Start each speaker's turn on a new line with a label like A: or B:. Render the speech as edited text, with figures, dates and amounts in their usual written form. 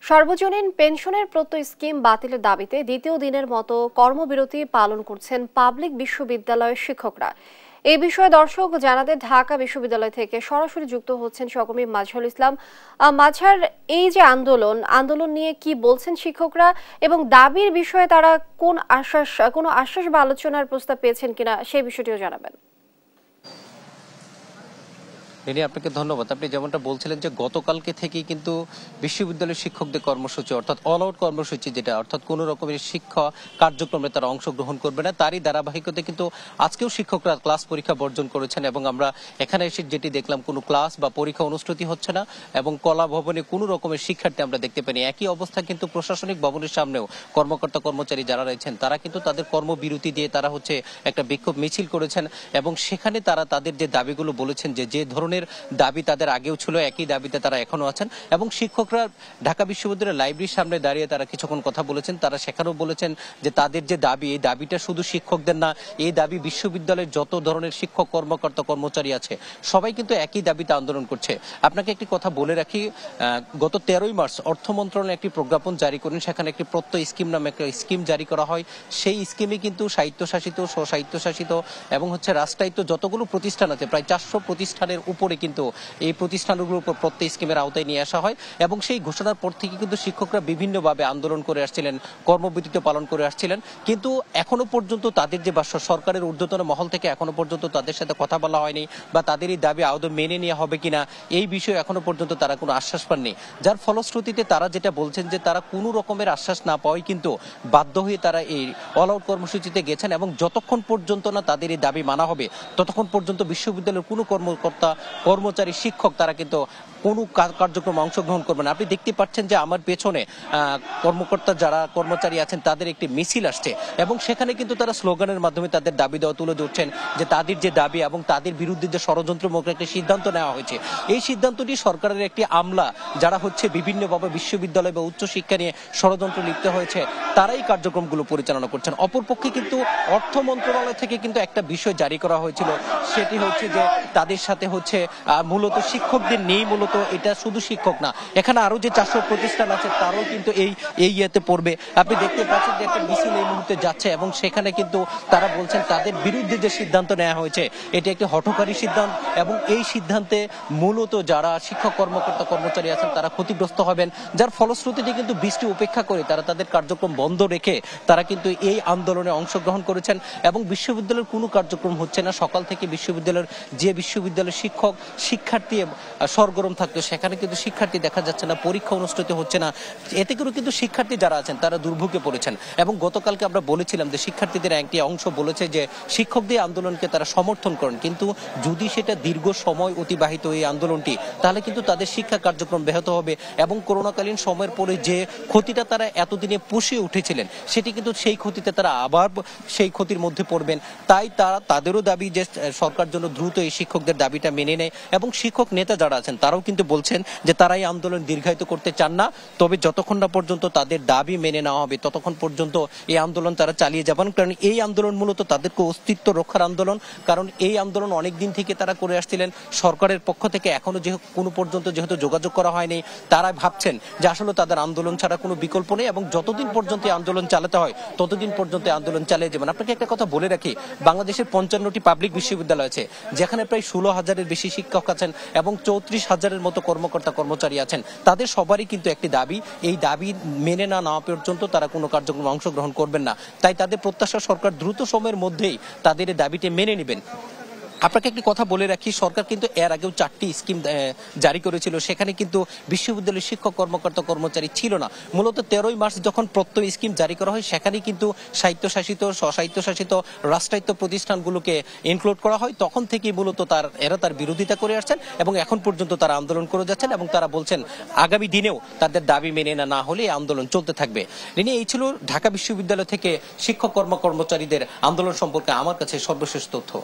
A: সর্বজনীন পেনশনের প্রত্যয় স্কিম বাতিলের দাবিতে দ্বিতীয় দিনের মতো কর্মবিরতি পালন করছেন পাবলিক বিশ্ববিদ্যালয়ের শিক্ষকরা। এই বিষয়ে দর্শক জানাতে ঢাকা বিশ্ববিদ্যালয় থেকে সরাসরি যুক্ত হচ্ছেন সহকর্মী মাজহারুল ইসলাম। মাজহার, এই যে আন্দোলন নিয়ে কি বলছেন শিক্ষকরা এবং দাবির বিষয়ে তারা কোনো আশ্বাস বা আলোচনার প্রস্তাব পেয়েছেন কিনা সেই বিষয়টিও জানাবেন।
B: আপনাকে ধন্যবাদ। আপনি যেমনটা বলছিলেন যে গতকালকে থেকেই কিন্তু বিশ্ববিদ্যালয়ের শিক্ষকদের কর্মসূচি অর্থাৎ অল আউট কর্মসূচি, যেটা অর্থাৎ কোনো রকমের শিক্ষা কার্যক্রমে তারা অংশগ্রহণ করবে না, তারই ধারাবাহিকতায় কিন্তু আজকেও শিক্ষকরা ক্লাস পরীক্ষা বর্জন করেছেন এবং আমরা এখানে এসে যেটি দেখলাম কোনো ক্লাস বা পরীক্ষা অনুষ্ঠিত হচ্ছে না এবং কলা ভবনে কোনো রকমের শিক্ষার্থী আমরা দেখতে পাইনি। একই অবস্থা কিন্তু প্রশাসনিক ভবনের সামনেও কর্মকর্তা কর্মচারী যারা রয়েছেন তারা কিন্তু তাদের কর্মবিরতি দিয়ে তারা একটা বিক্ষোভ মিছিল করেছেন এবং সেখানে তারা তাদের যে দাবিগুলো বলেছেন, যে ধরনের দাবি তাদের আগেও ছিল, একই দাবিতে তারা এখনো আছেন। এবং শিক্ষকরা ঢাকা বিশ্ববিদ্যালয়ের লাইব্রেরির সামনে দাঁড়িয়ে তারা কিছুক্ষণ কথা বলেছেন। তারা সেখানেও বলেছেন যে তাদের যে দাবি, এই দাবিটা শুধু শিক্ষকদের না, এই দাবি বিশ্ববিদ্যালয়ের যত ধরনের শিক্ষক কর্মকর্তা কর্মচারী আছে সবাই কিন্তু একই দাবিতে আন্দোলন করছে। আপনাকে একটি কথা বলে রাখি, গত 13ই মার্চ অর্থ মন্ত্রণালয় একটি প্রজ্ঞাপন জারি করেন, সেখানে একটি প্রত্যয় স্কিম নামে একটা স্কিম জারি করা হয়। সেই স্কিমে কিন্তু স্বায়ত্তশাসিত, স্বস্বায়ত্তশাসিত এবং রাষ্ট্রায়ত্ত যতগুলো প্রতিষ্ঠান আছে, প্রায় 400 প্রতিষ্ঠানের উপরে কিন্তু এই প্রতিষ্ঠানগুলোর উপর প্রত্যয় স্কিমের আওতায় নিয়ে আসা হয়। এবং সেই ঘোষণার পর থেকে কিন্তু শিক্ষকরা বিভিন্নভাবে আন্দোলন করে আসছিলেন, কর্মবিরতি পালন করে আসছিলেন, কিন্তু এখনো পর্যন্ত তাদের যে সরকারের ঊর্ধ্বতন মহল থেকে এখনো পর্যন্ত তাদের সাথে কথা বলা হয়নি বা তাদের এই দাবি আদৌ মেনে নেওয়া হবে কিনা এই বিষয়ে এখনো পর্যন্ত তারা কোনো আশ্বাস পাননি। যার ফলশ্রুতিতে তারা যেটা বলছেন যে তারা কোনো রকমের আশ্বাস না পাওয়াই কিন্তু বাধ্য হয়ে তারা এই অল আউট কর্মসূচিতে গেছেন এবং যতক্ষণ পর্যন্ত না তাদের এই দাবি মানা হবে ততক্ষণ পর্যন্ত বিশ্ববিদ্যালয়ের কোনো কর্মকর্তা কর্মচারী শিক্ষক তারা কিন্তু কোনো কার্যক্রমে অংশগ্রহণ করবেন। আপনি দেখতে পাচ্ছেন যে আমার পেছনে কর্মকর্তা যারা কর্মচারী আছেন তাদের একটি মিছিল আসছে এবং সেখানে কিন্তু তারা স্লোগানের মাধ্যমে তাদের দাবি দেওয়া তুলে ধরছেন যে তাদের যে দাবি এবং তাদের বিরুদ্ধে যে ষড়যন্ত্রমূলক একটি সিদ্ধান্ত নেওয়া হয়েছে, এই সিদ্ধান্তটি সরকারের একটি আমলা যারা বিভিন্নভাবে বিশ্ববিদ্যালয় বা উচ্চশিক্ষা নিয়ে ষড়যন্ত্র লিপ্ত হয়েছে তারাই কার্যক্রমগুলো পরিচালনা করছেন। অপরপক্ষে কিন্তু অর্থ মন্ত্রণালয় থেকে কিন্তু একটা বিষয় জারি করা হয়েছিল, সেটি যে তাদের সাথে মূলত শিক্ষকদের নেই, মূলত এটা শুধু শিক্ষক না, এখানে আরো যে 400 প্রতিষ্ঠান আছে তারাও কিন্তু এই ইয়েতে পড়বে। আপনি দেখতে পাচ্ছেন যে একটা মিছিল এই মুহূর্তে যাচ্ছে এবং সেখানে কিন্তু তারা বলছেন তাদের বিরুদ্ধে যে সিদ্ধান্ত নেওয়া হয়েছে এটি একটি হঠকারী সিদ্ধান্ত এবং এই সিদ্ধান্তে মূলত যারা শিক্ষক কর্মকর্তা কর্মচারী আছেন তারা ক্ষতিগ্রস্ত হবেন। যার ফলশ্রুতিতে কিন্তু বৃষ্টি উপেক্ষা করে তারা তাদের কার্যক্রম বন্ধ রেখে তারা কিন্তু এই আন্দোলনে অংশগ্রহণ করেছেন এবং বিশ্ববিদ্যালয়ের কোনো কার্যক্রম হচ্ছে না। সকাল থেকে বিশ্ববিদ্যালয়ের শিক্ষার্থী সরগরম থাকতো, সেখানে কিন্তু শিক্ষার্থী দেখা যাচ্ছে না, পরীক্ষা অনুষ্ঠিত হচ্ছে না। এতে করে কিন্তু শিক্ষার্থী যারা আছেন তারা দুর্ভোগে পড়েছেন এবং গতকালকে আমরা বলেছিলাম যে শিক্ষার্থীদের একটি অংশ বলেছে যে শিক্ষকদের আন্দোলনকে তারা সমর্থন করেন, কিন্তু যদি সেটা দীর্ঘ সময় অতিবাহিত এই আন্দোলনটি তাহলে কিন্তু তাদের শিক্ষা কার্যক্রম ব্যাহত হবে এবং করোনাকালীন সময়ের পরে যে ক্ষতিটা তারা এতদিনে পুষিয়ে উঠেছিলেন সেটি কিন্তু সেই ক্ষতিতে তারা আবার সেই ক্ষতির মধ্যে পড়বেন। তাই তাদেরও দাবি যে সরকার জন্য দ্রুত এই শিক্ষকদের দাবিটা মেনে নেয় এবং শিক্ষক নেতা যারা আছেন তারাও কিন্তু বলছেন যে তারা এই আন্দোলন দীর্ঘায়িত করতে চান না, তবে যতক্ষণ না পর্যন্ত তাদের দাবি মেনে নেওয়া হবে ততক্ষণ পর্যন্ত এই আন্দোলন তারা চালিয়ে যাবেন। কারণ এই আন্দোলন মূলত তাদেরকে অস্তিত্ব রক্ষার আন্দোলন, কারণ এই আন্দোলন অনেক দিন থেকে তারা করে আসছিলেন। সরকারের পক্ষ থেকে এখনো কোনো পর্যন্ত যেহেতু যোগাযোগ করা হয়নি, তারা ভাবছেন যে আসলে তাদের আন্দোলন ছাড়া কোনো বিকল্প নেই এবং যতদিন পর্যন্ত এই আন্দোলন চালাতে হয় ততদিন পর্যন্ত আন্দোলন চালিয়ে যাবেন। আপনাকে একটা কথা বলে রাখি, বাংলাদেশের 55টি পাবলিক বিশ্ববিদ্যালয় আছে যেখানে প্রায় 16,000-এর বেশি শিক্ষক আছেন এবং 34,000-এর মতো কর্মকর্তা কর্মচারী আছেন। তাদের সবারই কিন্তু একটি দাবি, এই দাবি মেনে না নেওয়া পর্যন্ত তারা কোনো কার্যক্রমে অংশগ্রহণ করবেন না। তাই তাদের প্রত্যাশা সরকার দ্রুত সময়ের মধ্যেই তাদের এই দাবিটি মেনে নেবেন। আপনাকে একটি কথা বলে রাখি, সরকার কিন্তু এর আগেও 4টি স্কিম জারি করেছিল, সেখানে কিন্তু বিশ্ববিদ্যালয়ের শিক্ষক কর্মকর্তা কর্মচারী ছিল না। মূলত 13ই মার্চ যখন প্রত্যয় স্কিম জারি করা হয় সেখানে কিন্তু স্বায়ত্তশাসিত স্বস্বায়ত্তশাসিত রাষ্ট্রায়ত্ত প্রতিষ্ঠানগুলোকে ইনক্লুড করা হয়, তখন থেকেই মূলত এরা তার বিরোধিতা করে আসছেন এবং এখন পর্যন্ত তারা আন্দোলন করে যাচ্ছেন এবং তারা বলছেন আগামী দিনেও তাদের দাবি মেনে না হলে এই আন্দোলন চলতে থাকবে। এই ছিল ঢাকা বিশ্ববিদ্যালয় থেকে শিক্ষক কর্মচারীদের আন্দোলন সম্পর্কে আমার কাছে সর্বশেষ তথ্য।